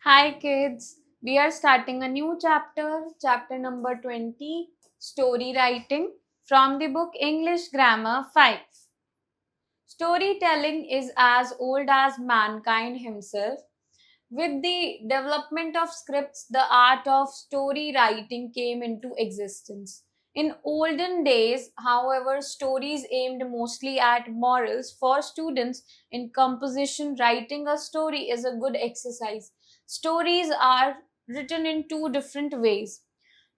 Hi kids, we are starting a new chapter number 20, story writing from the book English Grammar 5. Storytelling is as old as mankind himself. With the development of scripts, the art of story writing came into existence. In olden days, however, stories aimed mostly at morals. For students in composition, writing a story is a good exercise. Stories are written in two different ways.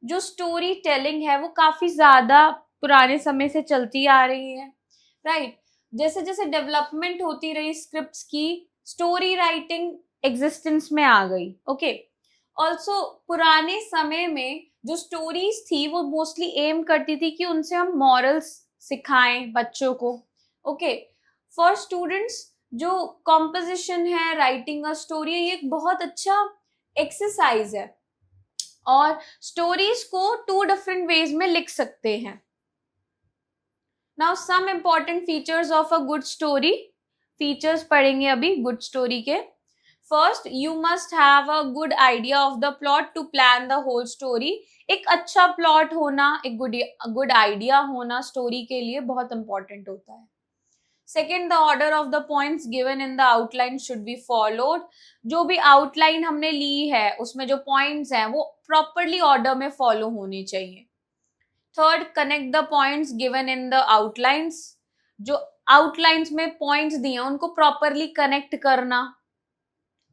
जो story telling है वो काफी ज्यादा पुराने समय से चलती आ रही है, राइट। जैसे जैसे डेवलपमेंट होती रही स्क्रिप्ट्स की, स्टोरी राइटिंग एग्जिस्टेंस में आ गई। ओके, ऑल्सो पुराने समय में जो स्टोरीज थी वो मोस्टली एम करती थी कि उनसे हम मॉरल्स सिखाएं बच्चों को। ओके, फॉर स्टूडेंट्स जो कॉम्पोजिशन है, राइटिंग अ स्टोरी, ये एक बहुत अच्छा एक्सरसाइज है और स्टोरीज को टू डिफरेंट वेज में लिख सकते हैं। Now some important features of a good story. Features पढ़ेंगे अभी गुड स्टोरी के। First, you must have a good idea of the plot to plan the whole story. एक अच्छा प्लॉट होना, एक गुड आइडिया होना स्टोरी के लिए बहुत इंपॉर्टेंट होता है। Second, the order of the points given in the outline should be followed. जो भी आउटलाइन हमने ली है उसमें जो पॉइंट्स हैं वो प्रॉपरली ऑर्डर में फॉलो होने चाहिए। Third, connect the points given in the outlines. जो आउटलाइंस में पॉइंट्स दिए हैं उनको प्रॉपरली कनेक्ट करना।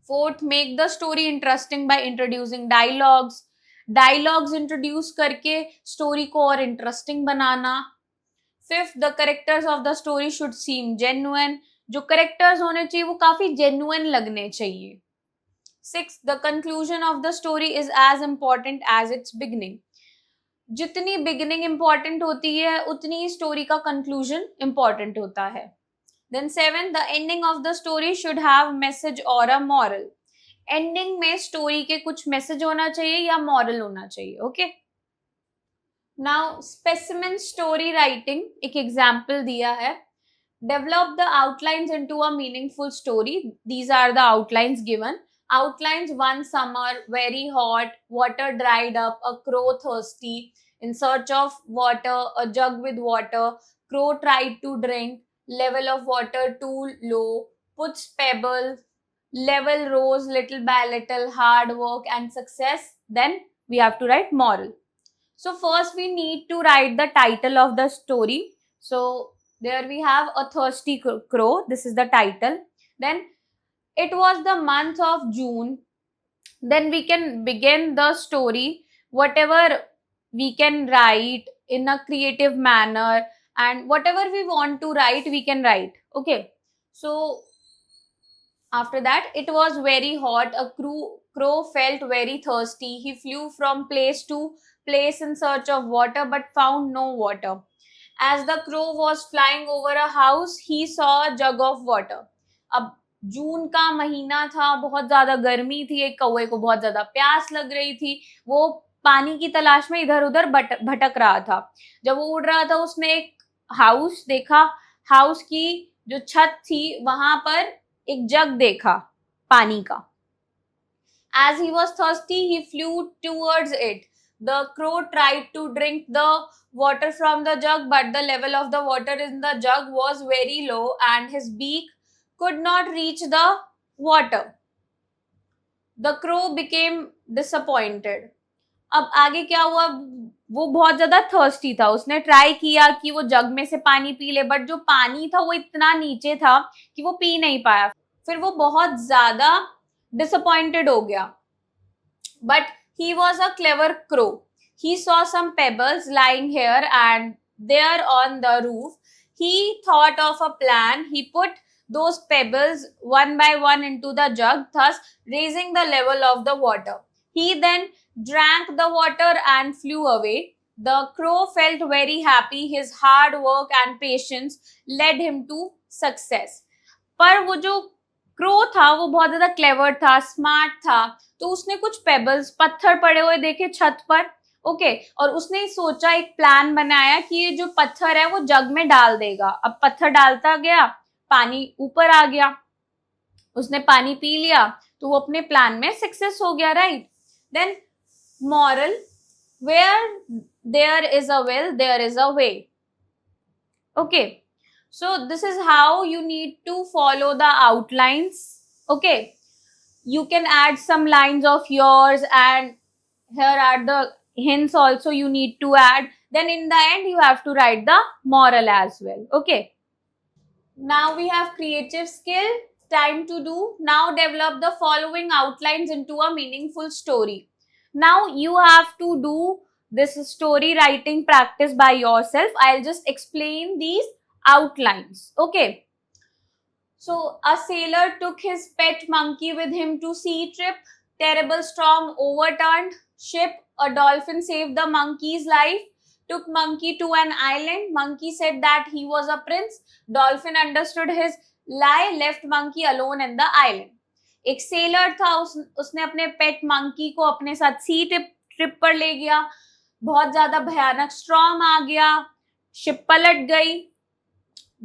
Fourth, make the story interesting by introducing dialogues. Dialogues introduce करके स्टोरी को और इंटरेस्टिंग बनाना। Fifth, the characters of the story should seem genuine. जो कैरेक्टर्स होने चाहिए वो काफी जेन्युइन लगने चाहिए। Six, the conclusion of the story is as important as its beginning. जितनी बिगिनिंग इंपॉर्टेंट होती है उतनी ही स्टोरी का कंक्लूजन इंपॉर्टेंट होता है। Then seven, the ending of the story should have message और अ मॉरल। एंडिंग में स्टोरी के कुछ मैसेज होना चाहिए या मॉरल होना चाहिए। Okay, now specimen story writing, एक एग्जाम्पल दिया है। Develop the outlines into a meaningful story. These are the outlines given. Outlines: one summer, very hot, water dried up, a crow thirsty, in search of water, a jug with water, crow tried to drink, level of water too low, puts pebble, level rose little by little, hard work and success. Then we have to write moral. So first we need to write the title of the story. So there we have a thirsty crow. This is the title. Then it was the month of June. Then we can begin the story. Whatever we can write in a creative manner, and whatever we want to write, we can write. Okay. So after that, it was very hot. A crow felt very thirsty. He flew from place to place in search of water, but found no water. As the crow was flying over a house, he saw a jug of water. अब जून का महीना था, बहुत ज्यादा गर्मी थी, एक कौवे को बहुत ज्यादा प्यास लग रही थी। वो पानी की तलाश में इधर उधर भटक रहा था। जब वो उड़ रहा था उसने एक हाउस देखा। हाउस की जो छत थी वहां पर एक जग देखा पानी का। As he was thirsty, he flew towards it. The crow tried to drink the water from the jug, but the level of the water in the jug was very low and his beak could not reach the water. The crow became disappointed. अब आगे क्या हुआ, वो बहुत ज्यादा thirsty था। उसने try किया कि वो जग में से पानी पी ले, बट जो पानी था वो इतना नीचे था कि वो पी नहीं पाया। फिर वो बहुत ज्यादा डिसअपॉइंटेड हो गया। But he was a clever crow. He saw some pebbles lying here and there on the roof. He thought of a plan. He put those pebbles one by one into the jug, thus raising the level of the water. He then drank the water and flew away. The crow felt very happy. His hard work and patience led him to success. पर वो जो crow था वो बहुत ज्यादा clever था, smart था। तो उसने कुछ पेबल्स, पत्थर पड़े हुए देखे छत पर। ओके, और उसने सोचा, एक प्लान बनाया कि ये जो पत्थर है वो जग में डाल देगा। अब पत्थर डालता गया, पानी ऊपर आ गया, उसने पानी पी लिया, तो तू अपने प्लान में सक्सेस हो गया, right? Then moral, where there is a will, there is a way. Okay, so this is how you need to follow the outlines. Okay, you can add some lines of yours, and here are the hints also you need to add. Then in the end you have to write the moral as well. Okay, now we have creative skill. Time to do. Now develop the following outlines into a meaningful story. Now you have to do this story writing practice by yourself. I'll just explain these outlines. Okay. So a sailor took his pet monkey with him to sea trip. Terrible storm overturned ship. A dolphin saved the monkey's life. Took monkey to an island. Monkey said that he was a prince. Dolphin understood his lie. Left monkey alone in the island. एक seller था, उसने अपने पेट monkey को अपने साथ सी trip पर ले गया. बहुत ज्यादा भयानक स्ट्रॉम आ गया, शिप पलट गई.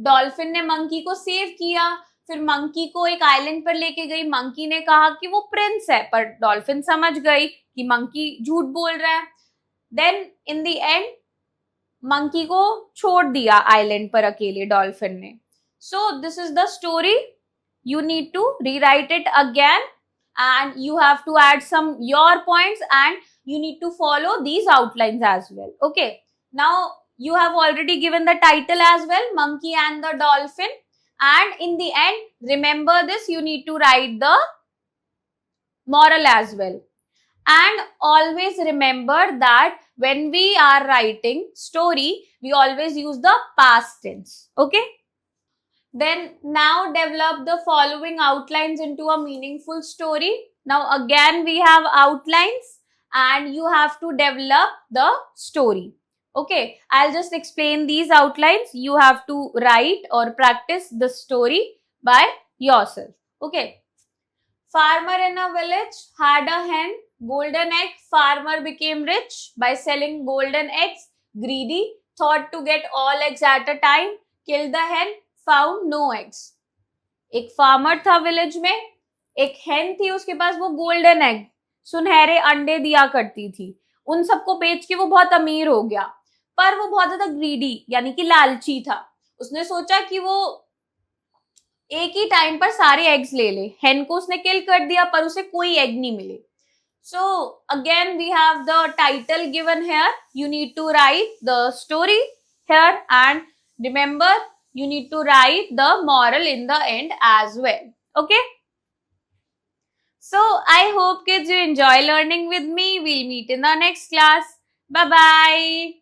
डॉल्फिन ने मंकी को सेव किया. फिर मंकी को एक आइलैंड पर लेके गई. मंकी ने कहा कि वो प्रिंस है, पर डॉल्फिन समझ गई कि मंकी झूठ बोल रहा है. Then in the end monkey को छोड़ दिया आइलैंड पर अकेले डॉल्फिन ने. So this is the story. You need to rewrite it again, and you have to add some your points, and you need to follow these outlines as well. Okay, now you have already given the title as well, Monkey and the Dolphin, and in the end remember this, you need to write the moral as well. And always remember that when we are writing story, we always use the past tense. Okay, then now develop the following outlines into a meaningful story. Now again we have outlines, and you have to develop the story. Okay, I'll just explain these outlines. You have to write or practice the story by yourself. Okay, farmer in a village had a hen, golden egg. Farmer became rich by selling golden eggs. Greedy thought to get all eggs at a time, killed the hen, found no eggs. एक farmer था village में, एक हेन थी उसके पास, वो golden egg, सुनहरे अंडे दिया करती थी. उन सबको बेच के वो बहुत अमीर हो गया, पर वो बहुत ज्यादा ग्रीडी यानी कि लालची था. उसने सोचा कि वो एक ही टाइम पर सारे एग्स ले ले. हेन को उसने किल कर दिया, पर उसे कोई एग नहीं मिले. So again we have the title given here. You need to write the story here, and remember you need to write the moral in the end as well. Okay, so I hope kids you enjoy learning with me. We'll meet in the next class. Bye bye.